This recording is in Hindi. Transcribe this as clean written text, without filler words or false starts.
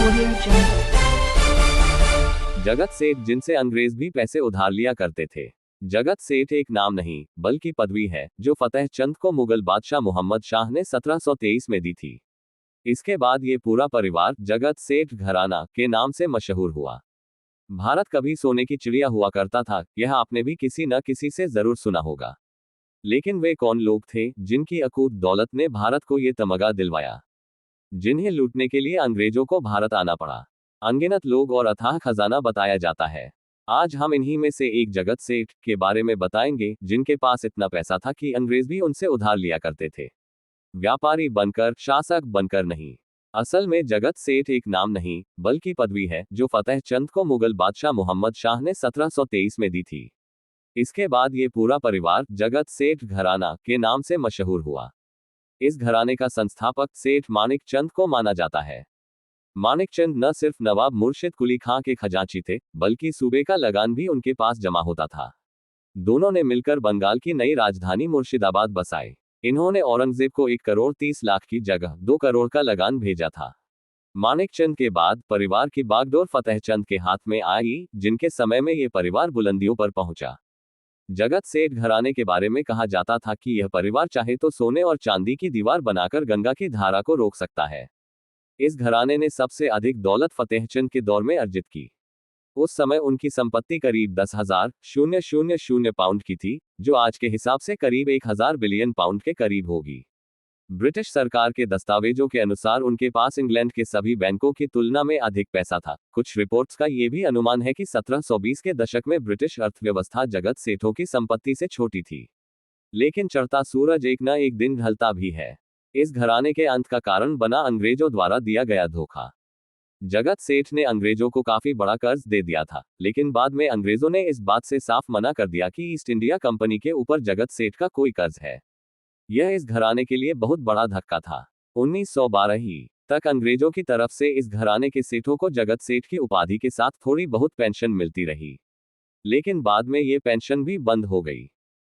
Audio Jungle. जगत सेठ, जिनसे अंग्रेज भी पैसे उधार लिया करते थे। जगत सेठ एक नाम नहीं बल्कि पदवी है जो फतेह चंद को मुगल बादशाह मोहम्मद शाह ने 1723 में दी थी। इसके बाद ये पूरा परिवार जगत सेठ घराना के नाम से मशहूर हुआ। भारत कभी सोने की चिड़िया हुआ करता था, यह आपने भी किसी न किसी से जरूर सुना होगा। लेकिन वे कौन लोग थे जिनकी अकूत दौलत ने भारत को ये तमगा दिलवाया, जिन्हें लूटने के लिए अंग्रेजों को भारत आना पड़ा? अनगिनत लोग और अथाह खजाना बताया जाता है। आज हम इन्हीं में से एक जगत सेठ के बारे में बताएंगे, जिनके पास इतना पैसा था कि अंग्रेज भी उनसे उधार लिया करते थे। व्यापारी बनकर, शासक बनकर नहीं। असल में जगत सेठ एक नाम नहीं बल्कि पदवी है जो फतेह चंद को मुगल बादशाह मोहम्मद शाह ने 1723 में दी थी। इसके बाद ये पूरा परिवार जगत सेठ घराना के नाम से मशहूर हुआ। इस घराने का संस्थापक सेठ मानिक चंद को माना जाता है। मानिक चंद न सिर्फ नवाब मुर्शिद कुली खां के खजांची थे, बल्कि सूबे का लगान भी उनके पास जमा होता था। दोनों ने मिलकर बंगाल की नई राजधानी मुर्शिदाबाद बसाई। इन्होंने औरंगजेब को 1 करोड़ 30 लाख की जगह 2 करोड़ का लगान भेजा था। मानिक चंद के बाद परिवार की बागडोर फतेह चंद के हाथ में आई, जिनके समय में यह परिवार बुलंदियों पर पहुंचा। जगत सेठ घराने के बारे में कहा जाता था कि यह परिवार चाहे तो सोने और चांदी की दीवार बनाकर गंगा की धारा को रोक सकता है। इस घराने ने सबसे अधिक दौलत फतेहचंद के दौर में अर्जित की। उस समय उनकी संपत्ति करीब 10,000 पाउंड की थी, जो आज के हिसाब से करीब 1,000 बिलियन पाउंड के करीब होगी। ब्रिटिश सरकार के दस्तावेजों के अनुसार उनके पास इंग्लैंड के सभी बैंकों की तुलना में अधिक पैसा था। कुछ रिपोर्ट्स का यह भी अनुमान है कि 1720 के दशक में ब्रिटिश अर्थव्यवस्था जगत सेठों की संपत्ति से छोटी थी। लेकिन चढ़ता सूरज एक न एक दिन ढलता भी है। इस घराने के अंत का कारण बना अंग्रेजों द्वारा दिया गया धोखा। जगत सेठ ने अंग्रेजों को काफी बड़ा कर्ज दे दिया था, लेकिन बाद में अंग्रेजों ने इस बात से साफ मना कर दिया कि ईस्ट इंडिया कंपनी के ऊपर जगत सेठ का कोई कर्ज है। यह इस घराने के लिए बहुत बड़ा धक्का था। 1912 तक अंग्रेजों की तरफ से इस घराने के सेठों को जगत सेठ की उपाधि के साथ थोड़ी बहुत पेंशन मिलती रही, लेकिन बाद में ये पेंशन भी बंद हो गई।